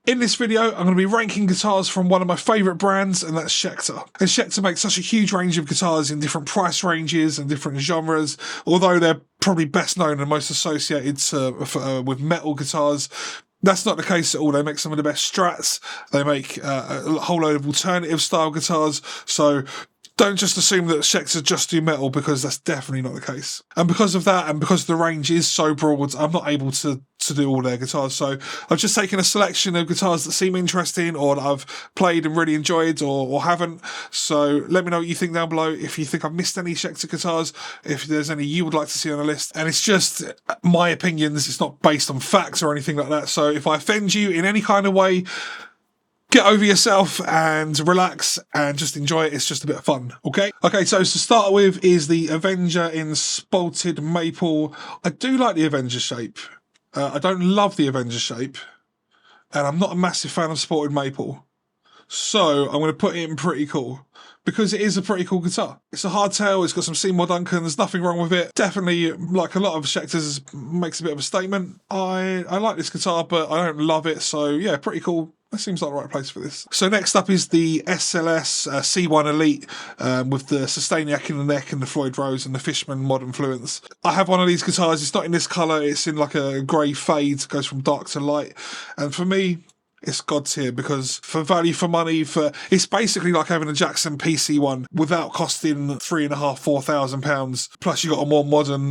In this video, I'm going to be ranking guitars from one of my favourite brands, and that's Schecter. And Schecter makes such a huge range of guitars in different price ranges and different genres, although they're probably best known and most associated with metal guitars. That's not the case at all. They make some of the best strats. They make a whole load of alternative style guitars. So don't just assume that Schecter just do metal, because that's definitely not the case. And because of that, and because the range is so broad, I'm not able to do all their guitars. So I've just taken a selection of guitars that seem interesting, or that I've played and really enjoyed, or haven't. So let me know what you think down below. If you think I've missed any Schecter guitars, if there's any you would like to see on the list. And it's just my opinions. It's not based on facts or anything like that. So if I offend you in any kind of way, get over yourself and relax and just enjoy it. It's just a bit of fun, okay? Okay, so to start with is the Avenger in Spalted Maple. I do like the Avenger shape. I don't love the Avenger shape, and I'm not a massive fan of Spalted Maple. So I'm going to put it in pretty cool, because it is a pretty cool guitar. It's a hardtail, it's got some Seymour Duncans, nothing wrong with it. Definitely, like a lot of Schecter's, makes a bit of a statement. I like this guitar, but I don't love it, so yeah, pretty cool. That seems like the right place for this. So next up is the SLS C1 Elite with the Sustainiac in the neck and the Floyd Rose and the Fishman mod influence. I have one of these guitars. It's not in this colour. It's in like a grey fade. It goes from dark to light. And for me, it's God tier, because for value for money, it's basically like having a Jackson PC1 without costing £3,500–4,000. Plus you got a more modern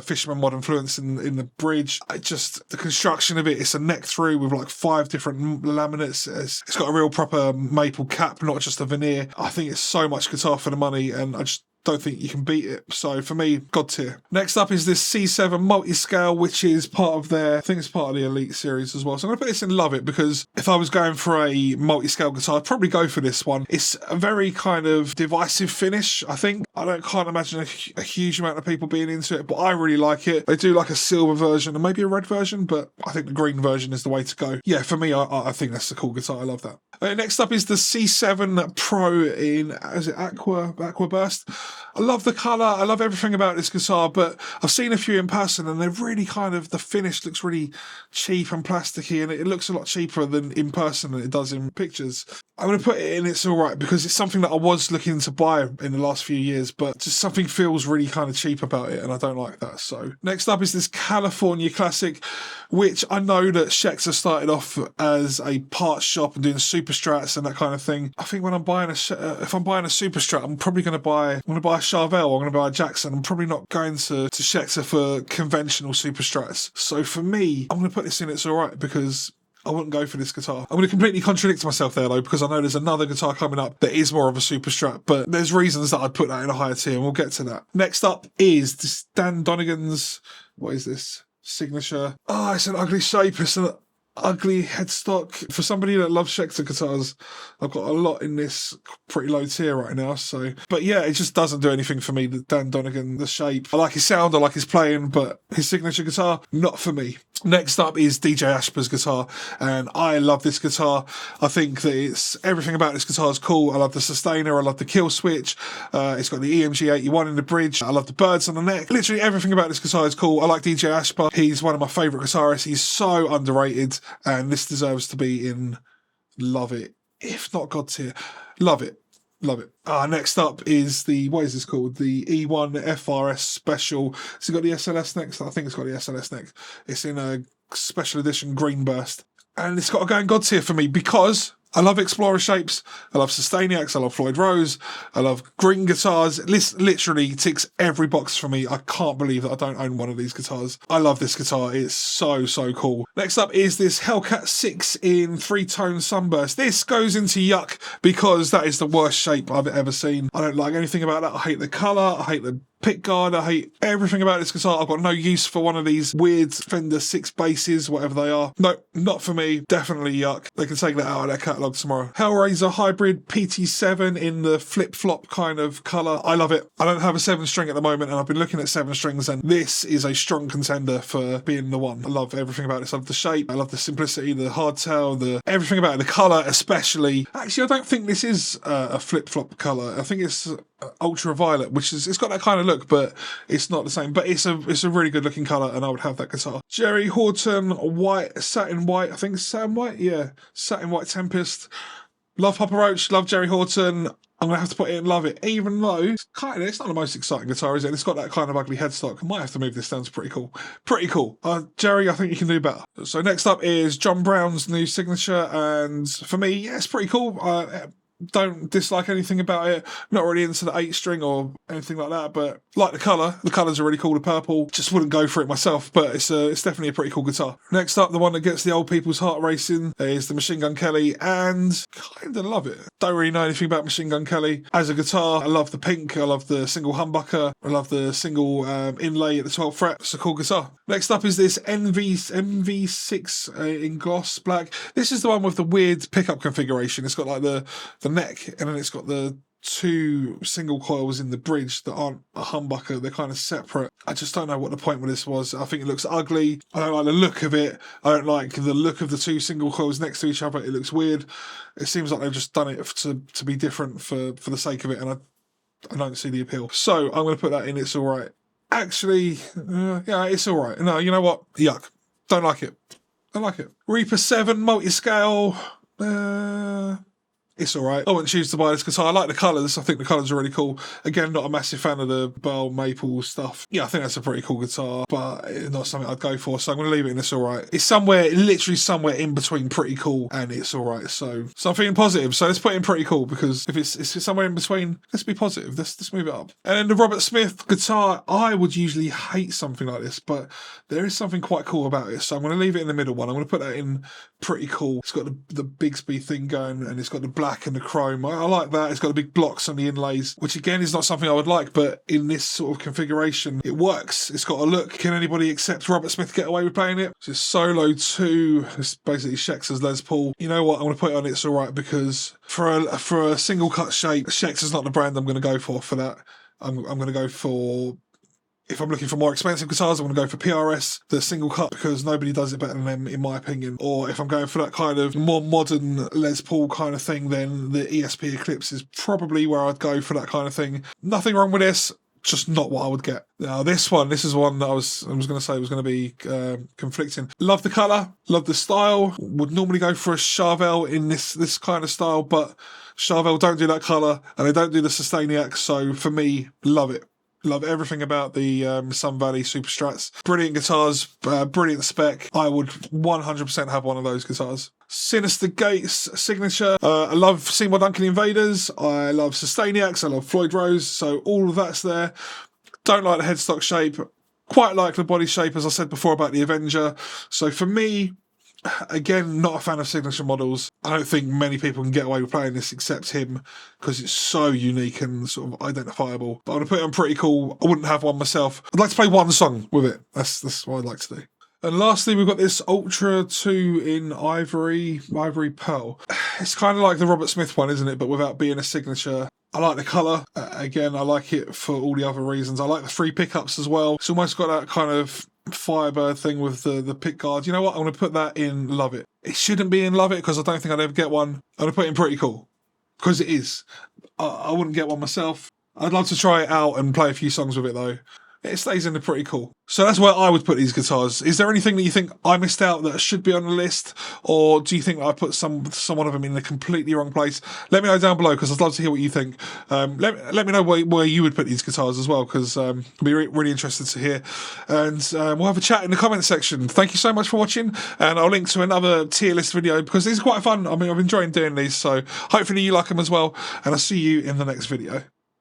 Fishman mod influence in the bridge. The construction of it, it's a neck through with like 5 different laminates. It's got a real proper maple cap, not just a veneer. I think it's so much guitar for the money, and I just don't think you can beat it. So for me, God tier. Next up is this C7 multi-scale, which is part of I think it's part of the Elite series as well. So I'm going to put this in Love It, because if I was going for a multi-scale guitar, I'd probably go for this one. It's a very kind of divisive finish, I think. Can't imagine a huge amount of people being into it, but I really like it. They do like a silver version and maybe a red version, but I think the green version is the way to go. Yeah, for me, I think that's a cool guitar. I love that. Next up is the C7 Pro in, is it Aqua Burst? I love the colour, I love everything about this guitar, but I've seen a few in person and they're really the finish looks really cheap and plasticky, and it looks a lot cheaper than in person than it does in pictures. I'm going to put it in It's Alright, because it's something that I was looking to buy in the last few years, but just something feels really kind of cheap about it, and I don't like that. So next up is this California Classic, which I know that Schecter started off as a parts shop and doing super strats and that kind of thing. I think when I'm buying if I'm buying a super strat, I'm probably going to buy a Charvel, or I'm going to buy a Jackson. I'm probably not going to Schecter for conventional super strats. So for me, I'm going to put this in It's Alright, because I wouldn't go for this guitar. I'm going to completely contradict myself there, though, because I know there's another guitar coming up that is more of a super strat, but there's reasons that I'd put that in a higher tier, and we'll get to that. Next up is this Donigan's, what is this? Signature. Oh, it's an ugly shape. It's an ugly headstock. For somebody that loves Schecter guitars, I've got a lot in this pretty low tier right now. So, but yeah, it just doesn't do anything for me. The Dan Donigan, the shape. I like his sound, I like his playing, but his signature guitar, not for me. Next up is DJ Ashba's guitar, and I love this guitar. I think that everything about this guitar is cool. I love the sustainer, I love the kill switch. It's got the EMG 81 in the bridge. I love the birds on the neck. Literally everything about this guitar is cool. I like DJ Ashba. He's one of my favourite guitarists. He's so underrated, and this deserves to be in Love It, if not God tier. Love it. Love it. Next up is what is this called? The E1 FRS Special. Has it got the SLS neck? I think it's got the SLS neck. It's in a special edition green burst. And it's got to go in God tier for me, because I love Explorer shapes, I love Sustainiacs, I love Floyd Rose, I love green guitars. This literally ticks every box for me. I can't believe that I don't own one of these guitars. I love this guitar. It's so cool. Next up is this Hellcat 6 in 3-tone Sunburst. This goes into yuck, because that is the worst shape I've ever seen. I don't like anything about that. I hate the colour, I hate the pick guard, I hate everything about this guitar. I've got no use for one of these weird Fender 6 basses, whatever they are. No, not for me. Definitely yuck. They can take that out of their catalogue tomorrow. Hellraiser Hybrid PT7 in the flip-flop kind of colour. I love it. I don't have a 7-string at the moment, and I've been looking at 7 strings, and this is a strong contender for being the one. I love everything about this. I love the shape, I love the simplicity, the hardtail, everything about it, the colour especially. Actually, I don't think this is a flip-flop colour. I think it's ultraviolet, which is, it's got that kind of look, but it's not the same. But it's a really good looking colour, and I would have that guitar. Jerry Horton White, Satin White, I think it's Satin White, yeah, Satin White Tempest. Love Papa Roach, love Jerry Horton. I'm going to have to put it in love it, even though it's not the most exciting guitar, is it? And it's got that kind of ugly headstock. I might have to move this down to pretty cool. Pretty cool. Jerry, I think you can do better. So next up is John Brown's new signature, and for me, yeah, it's pretty cool. Don't dislike anything about it. Not really into the 8-string or anything like that, but like the colour. The colours are really cool, the purple. Just wouldn't go for it myself, but it's definitely a pretty cool guitar. Next up, the one that gets the old people's heart racing is the Machine Gun Kelly, and kind of love it. Don't really know anything about Machine Gun Kelly. As a guitar, I love the pink, I love the single humbucker, I love the single inlay at the 12th fret. It's a cool guitar. Next up is this MV6 in gloss black. This is the one with the weird pickup configuration. It's got like the neck, and then it's got the 2 single coils in the bridge that aren't a humbucker. They're kind of separate. I just don't know what the point with this was. I think it looks ugly. I don't like the look of it. I don't like the look of the 2 single coils next to each other. It looks weird. It seems like they've just done it to be different for the sake of it, and I don't see the appeal. So I'm going to put that in. It's all right. Actually, yeah, it's all right. No, you know what? Yuck. Don't like it. Don't like it. Reaper 7 multi-scale. It's alright. I wouldn't choose to buy this guitar. I like the colours. I think the colours are really cool. Again, not a massive fan of the Burl Maple stuff. Yeah, I think that's a pretty cool guitar, but it's not something I'd go for, so I'm going to leave it in It's Alright. It's literally somewhere in between pretty cool and It's Alright, so I'm feeling positive. So let's put it in pretty cool, because if it's somewhere in between, let's be positive. Let's move it up. And then the Robert Smith guitar, I would usually hate something like this, but there is something quite cool about it, so I'm going to leave it in the middle one. I'm going to put that in pretty cool. It's got the Bigsby thing going, and it's got the black and the chrome. I like that. It's got the big blocks on the inlays, which again is not something I would like, but in this sort of configuration, it works. It's got a look. Can anybody except Robert Smith get away with playing it? It's Solo 2. It's basically Schecter's Les Paul. You know what? I'm going to put it on It's Alright, because for a single cut shape, Schecter's not the brand I'm going to go for that. I'm going to go for... If I'm looking for more expensive guitars, I'm going to go for PRS, the single cut, because nobody does it better than them, in my opinion. Or if I'm going for that kind of more modern Les Paul kind of thing, then the ESP Eclipse is probably where I'd go for that kind of thing. Nothing wrong with this, just not what I would get. Now this is one that I was going to say was going to be conflicting. Love the colour, love the style. Would normally go for a Charvel in this kind of style, but Charvel don't do that colour, and they don't do the Sustainiac, so for me, love it. Love everything about the Sun Valley Super Strats. Brilliant guitars, brilliant spec. I would 100% have one of those guitars. Sinister Gates signature. I love Seymour Duncan Invaders. I love Sustainiacs. I love Floyd Rose. So all of that's there. Don't like the headstock shape. Quite like the body shape, as I said before about the Avenger. So for me, again, not a fan of signature models. I don't think many people can get away with playing this except him, because it's so unique and sort of identifiable. But I'm going to put it on pretty cool. I wouldn't have one myself. I'd like to play one song with it. That's what I'd like to do. And lastly, we've got this Ultra 2 in Ivory Pearl. It's kind of like the Robert Smith one, isn't it? But without being a signature. I like the colour. Again, I like it for all the other reasons. I like the 3 pickups as well. It's almost got that kind of Firebird thing with the pick guard. You know what? I'm going to put that in Love It. It shouldn't be in Love It, because I don't think I'd ever get one. I'm going to put it in Pretty Cool, because it is. I wouldn't get one myself. I'd love to try it out and play a few songs with it, though. It stays in the Pretty Cool. So that's where I would put these guitars. Is there anything that you think I missed out that should be on the list? Or do you think that I put some one of them in the completely wrong place? Let me know down below, because I'd love to hear what you think. Let me know where you would put these guitars as well, because I'd be really interested to hear. And we'll have a chat in the comments section. Thank you so much for watching. And I'll link to another tier list video, because these are quite fun. I mean, I've enjoyed doing these. So hopefully you like them as well. And I'll see you in the next video.